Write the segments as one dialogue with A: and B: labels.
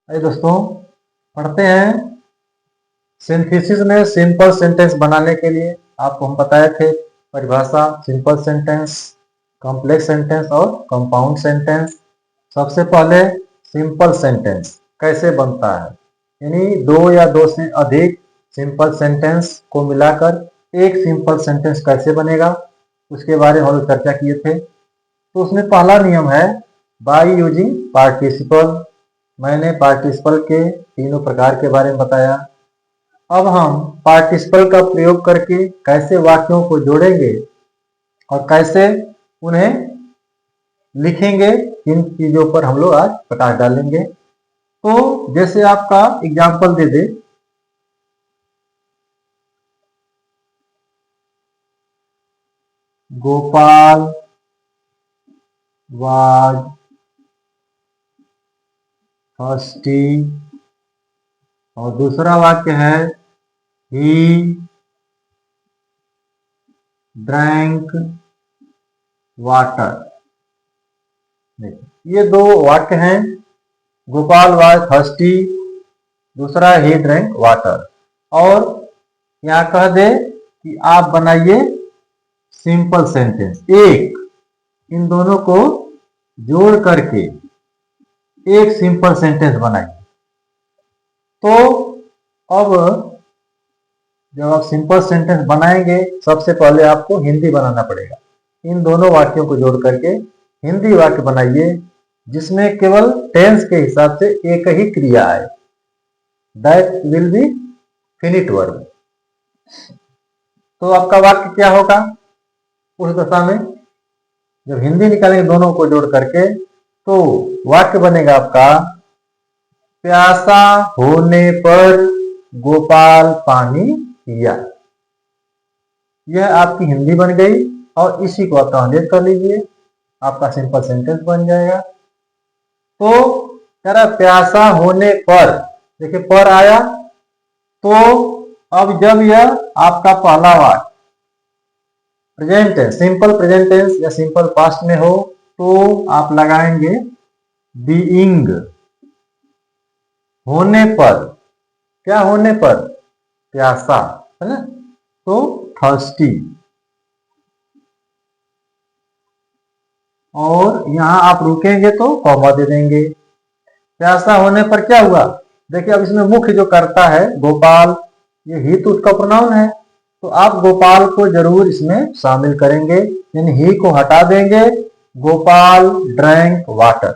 A: अरे दोस्तों, पढ़ते हैं। सिंथेसिस में सिंपल सेंटेंस बनाने के लिए आपको हम बताए थे परिभाषा: सिंपल सेंटेंस, कॉम्प्लेक्स सेंटेंस और कंपाउंड सेंटेंस। सबसे पहले सिंपल सेंटेंस कैसे बनता है, यानी दो या दो से अधिक सिंपल सेंटेंस को मिलाकर एक सिंपल सेंटेंस कैसे बनेगा, उसके बारे में हम लोग चर्चा किए थे। तो उसमें पहला नियम है बाय यूजिंग पार्टिसिपल। मैंने पार्टिसिपल के तीनों प्रकार के बारे में बताया। अब हम पार्टिसिपल का प्रयोग करके कैसे वाक्यों को जोड़ेंगे और कैसे उन्हें लिखेंगे, इन चीजों पर हम लोग आज प्रकाश डालेंगे। तो जैसे आपका example they they, Gopal was thirsty, और दूसरा वाक्य है ही ड्रैंक वाटर। ये दो वाक्य हैं, गोपाल वाज थर्स्टी, दूसरा ही ड्रैंक वाटर। और यहाँ कह दे कि आप बनाइए सिंपल सेंटेंस, एक इन दोनों को जोड़ करके एक सिंपल सेंटेंस बनाइए। तो अब जब आप सिंपल सेंटेंस बनाएंगे, सबसे पहले आपको हिंदी बनाना पड़ेगा। इन दोनों वाक्यों को जोड़ करके हिंदी वाक्य बनाइए, जिसमें केवल टेंस के हिसाब से एक ही क्रिया आए। That will be finite verb. तो आपका वाक्य क्या होगा उस दशा में? जब हिंदी निकालेंगे दोनों को जोड़ करके, तो वाक्य बनेगा आपका प्यासा होने पर गोपाल पानी पिया। यह आपकी हिंदी बन गई और इसी को आप ट्रांसलेट कर लीजिए, आपका सिंपल सेंटेंस बन जाएगा। तो कह रहा प्यासा होने पर, देखिए पर आया। तो अब जब यह आपका पहला वाक्य present tense, simple present tense या सिंपल पास्ट में हो, तो आप लगाएंगे बीइंग। होने पर, क्या होने पर? प्यासा, है ना? तो थर्स्टी। और यहां आप रुकेंगे तो कॉमा दे देंगे। प्यासा होने पर क्या हुआ? देखिए अब इसमें मुख्य जो करता है गोपाल, ये ही तो उसका प्रोनाउन है, तो आप गोपाल को जरूर इसमें शामिल करेंगे, यानी ही को हटा देंगे। Gopal drank water,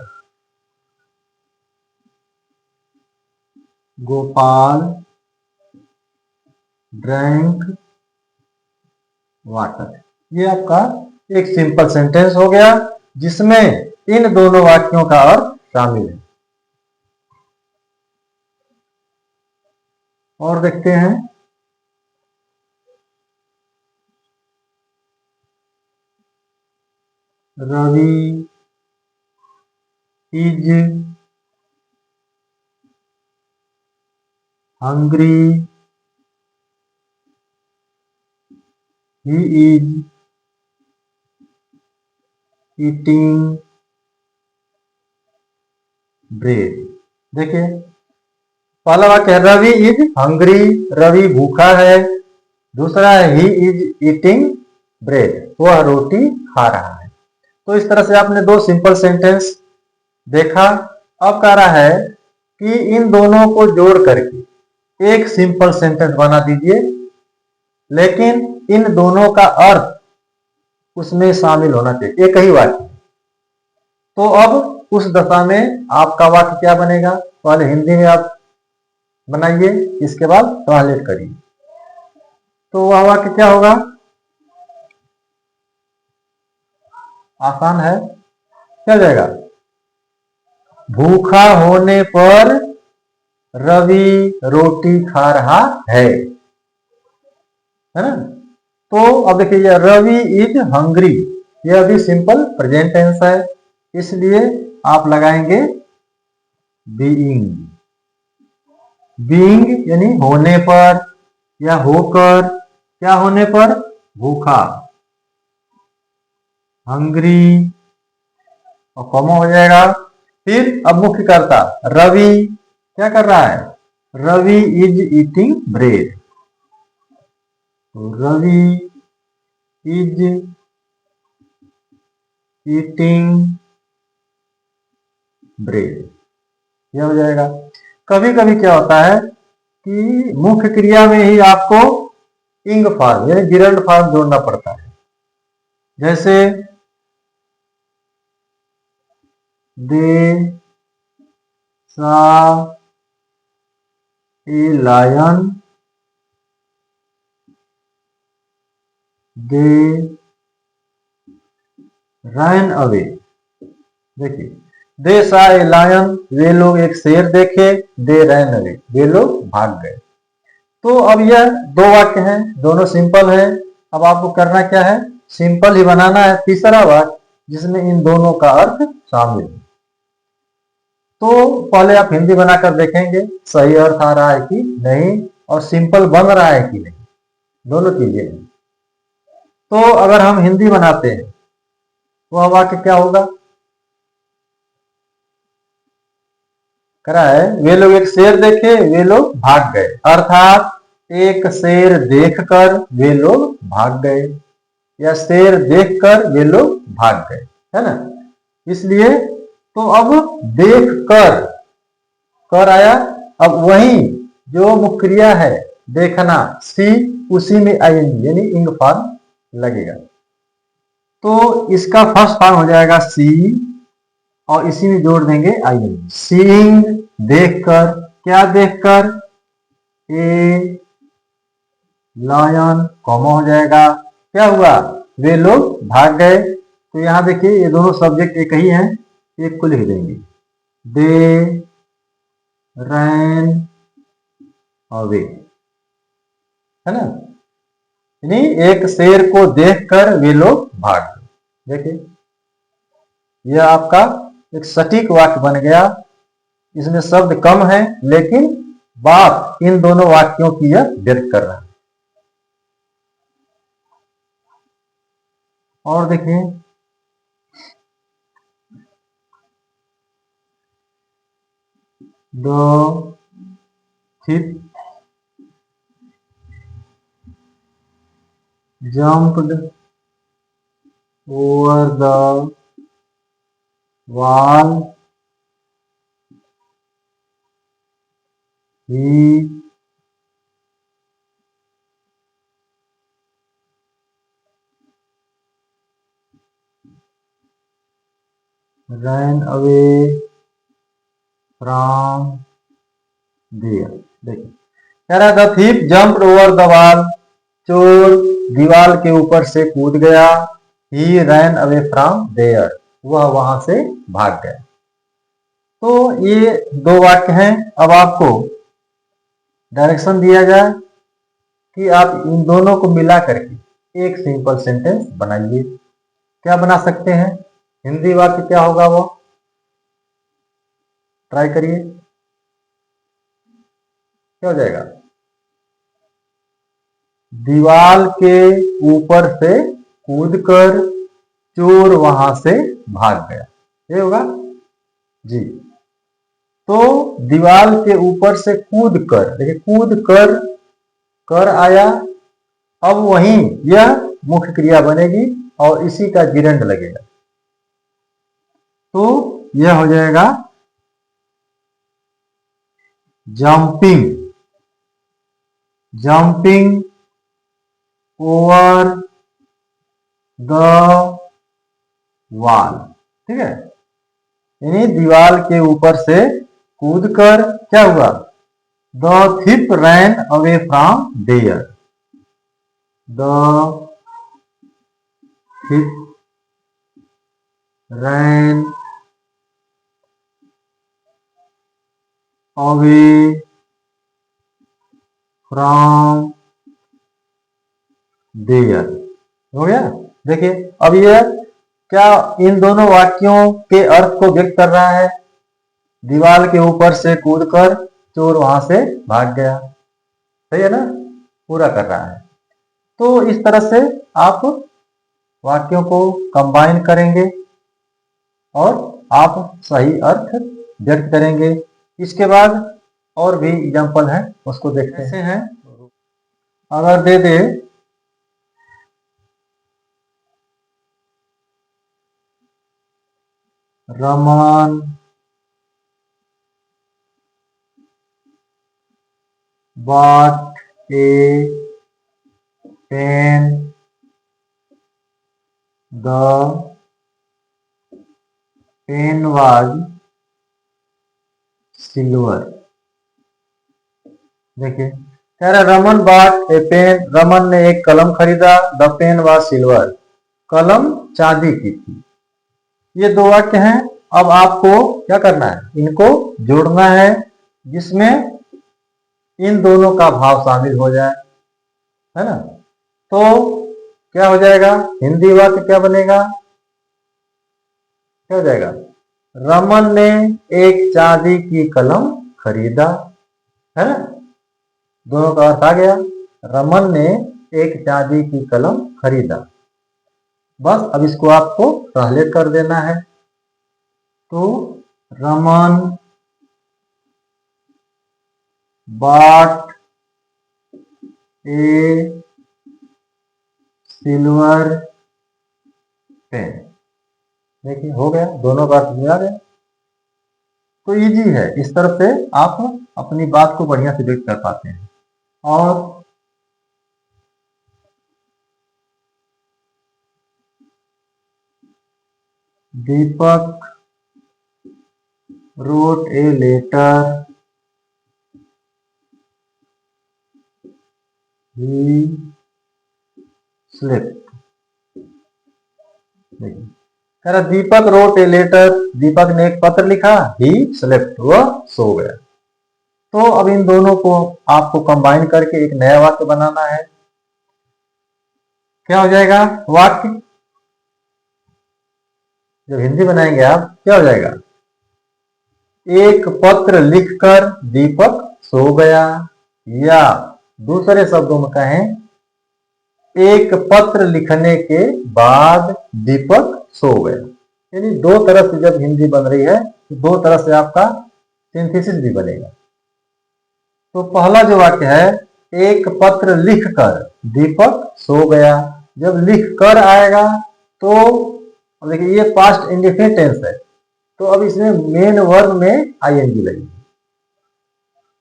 A: Gopal drank water. ये आपका एक सिंपल सेंटेंस हो गया, जिसमें इन दोनों वाक्यों का अर्थ शामिल है। और देखते हैं, Ravi is hungry, he is eating bread. देखिए पहला वाक्य है रवि इज हंग्री, रवि भूखा है। दूसरा है ही इज ईटिंग ब्रेड, वह रोटी खा रहा है। तो इस तरह से आपने दो सिंपल सेंटेंस देखा। अब कह रहा है कि इन दोनों को जोड़ करके एक सिंपल सेंटेंस बना दीजिए, लेकिन इन दोनों का अर्थ उसमें शामिल होना चाहिए, एक ही वाक्य। तो अब उस दशा में आपका वाक्य क्या बनेगा? पहले हिंदी में आप बनाइए, इसके बाद ट्रांसलेट करिए। तो वह वाक्य क्या होगा? आसान है, क्या जाएगा? भूखा होने पर रवि रोटी खा रहा है ना? तो अब देखिए रवि इज हंग्री, यह भी सिंपल प्रेजेंट टेंस है, इसलिए आप लगाएंगे बीइंग। बीइंग यानी होने पर या होकर, क्या होने पर? भूखा, हंग्री, और कॉमा हो जाएगा। फिर अब मुख्य कर्ता रवि, क्या कर रहा है? Ravi is eating bread. Ravi is eating bread, यह हो जाएगा। कभी कभी क्या होता है कि मुख्य क्रिया में ही आपको इंग फॉर्म यानी गिरंड फॉर्म जोड़ना पड़ता है। जैसे they saw a lion, they ran away. देखिए, दे सा ए लायन, वे लोग एक शेर देखे, दे रन अवे, वे लोग भाग गए। तो अब यह दो वाक्य हैं, दोनों सिंपल है। अब आपको करना क्या है? सिंपल ही बनाना है तीसरा वाक्य जिसमें इन दोनों का अर्थ शामिल है। तो पहले आप हिंदी बनाकर देखेंगे सही अर्थ आ रहा है कि नहीं और सिंपल बन रहा है कि नहीं, दोनों चीजें हैं। तो अगर हम हिंदी बनाते हैं वह वाक्य क्या होगा? करा है, वे लोग एक शेर देखे, वे लोग भाग गए। अर्थात एक शेर देखकर वे लोग भाग गए या शेर देखकर वे लोग भाग गए, है ना। इसलिए तो अब देखकर कर आया, अब वही जो मुख्य क्रिया है देखना सी, उसी में आईएनजी यानी इंग फॉर्म लगेगा। तो इसका फर्स्ट फॉर्म हो जाएगा सी और इसी में जोड़ देंगे आईएनजी। सीइंग देखकर, क्या देखकर? ए लायन कॉमा हो जाएगा, क्या हुआ? वे लोग भाग गए। तो यहां देखिए ये दोनों सब्जेक्ट एक ही हैं, एक को लिख देंगे, दे रैन अवे, है ना। यानी एक शेर को देखकर वे लोग भाग गए। देखिए यह आपका एक सटीक वाक्य बन गया। इसमें शब्द कम है लेकिन बात इन दोनों वाक्यों की यह व्यक्त कर रहा है। और देखिए the thief jumped over the wall, he ran away from there। देखिए कह रहा था thief jumped over the wall, चोर दीवार के ऊपर से कूद गया। ही रैन अवे फ्रॉम देयर, वह वहां से भाग गया। तो ये दो वाक्य हैं। अब आपको डायरेक्शन दिया जाए कि आप इन दोनों को मिला करके एक सिंपल सेंटेंस बनाइए। क्या बना सकते हैं? हिंदी वाक्य क्या होगा वो ट्राई करिए, क्या हो जाएगा? दीवार के ऊपर से कूदकर चोर वहां से भाग गया, ये होगा जी। तो दीवार के ऊपर से कूद कर, देखिए कूद कर कर आया, अब वहीं यह मुख्य क्रिया बनेगी और इसी का गिरंड लगेगा। तो यह हो जाएगा jumping, jumping over the wall, ठीक है। यानी दीवार के ऊपर से कूदकर क्या हुआ? The thief ran away from there, the thief ran away from there, हो गया। देखिए अब यह क्या इन दोनों वाक्यों के अर्थ को व्यक्त कर रहा है? दीवार के ऊपर से कूदकर चोर वहां से भाग गया, सही है ना, पूरा कर रहा है। तो इस तरह से आप वाक्यों को कंबाइन करेंगे और आप सही अर्थ व्यक्त करेंगे। इसके बाद और भी एग्जाम्पल है, उसको देखते हैं। अगर दे दे Raman bought a pen, the pen was silver। देखिए कह रहा Raman bought a pen, Raman ने एक कलम खरीदा, द पेन वाज सिल्वर, कलम चांदी की थी। ये दो वाक्य हैं। अब आपको क्या करना है, इनको जोड़ना है जिसमें इन दोनों का भाव शामिल हो जाए, है ना। तो क्या हो जाएगा, हिंदी वाक्य क्या बनेगा, क्या हो जाएगा, रमन ने एक चांदी की कलम खरीदा, है ना। दोनों का अर्थ आ गया, रमन ने एक चांदी की कलम खरीदा। बस अब इसको आपको ट्रांसलेट कर देना है। तो Raman bought a silver pen. देखिए हो गया, दोनों का अर्थ मिला गया। तो इजी है, इस तरह से आप अपनी बात को बढ़िया से व्यक्त कर पाते हैं। और दीपक wrote a letter, he slept। कह रहा दीपक wrote a letter, दीपक ने एक पत्र लिखा, he slept, वह सो गया। तो अब इन दोनों को आपको कंबाइन करके एक नया वाक्य बनाना है। क्या हो जाएगा वाक्य, जब हिंदी बनाएंगे आप, क्या हो जाएगा, एक पत्र लिखकर दीपक सो गया, या दूसरे शब्दों में कहें, एक पत्र लिखने के बाद दीपक सो गया। यानी दो तरह से जब हिंदी बन रही है तो दो तरह से आपका सिंथेसिस भी बनेगा। तो पहला जो वाक्य है, एक पत्र लिखकर दीपक सो गया, जब लिखकर आएगा तो देखिए ये पास्ट इंडेफिनिट टेंस है, तो अब इसमें मेन वर्ब में आईएनजी लगेगी।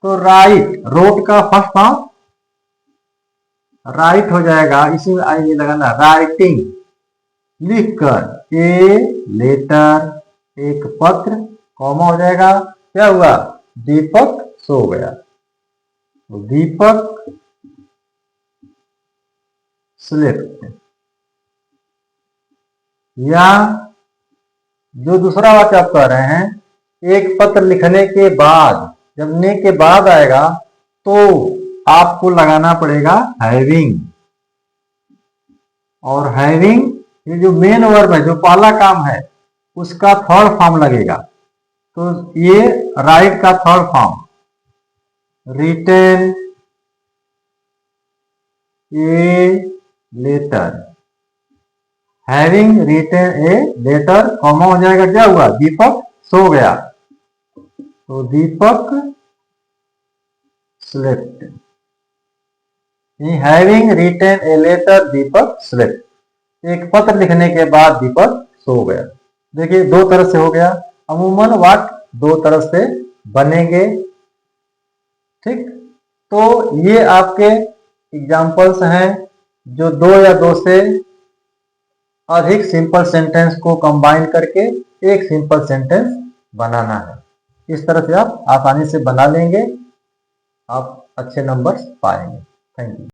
A: तो राइट, रोट का फर्स्ट फॉर्म राइट हो जाएगा, इसी में आईएनजी लगाना, राइटिंग, लिखकर, ए लेटर, एक पत्र, कॉमा हो जाएगा, क्या हुआ, दीपक सो गया। तो दीपक स्लेप्ट। या जो दूसरा वाक्य आप कह रहे हैं, एक पत्र लिखने के बाद, जब ने के बाद आएगा तो आपको लगाना पड़ेगा हैविंग, और हैविंग ये जो मेन वर्ब है, जो पहला काम है, उसका थर्ड फॉर्म लगेगा। तो ये राइट का third form, written a letter, having written a letter, comma हो जाएगा, क्या हुआ, दीपक सो गया। तो Deepak slept, having written a letter Deepak slept, एक पत्र लिखने के बाद दीपक सो गया। देखिए दो तरह से हो गया, अमूमन वाक्य दो तरह से बनेंगे, ठीक। तो ये आपके एग्जाम्पल्स हैं जो दो या दो से अधिक सिंपल सेंटेंस को कंबाइन करके एक सिंपल सेंटेंस बनाना है। इस तरह से आप आसानी से बना लेंगे, आप अच्छे नंबर्स पाएंगे। Thank you.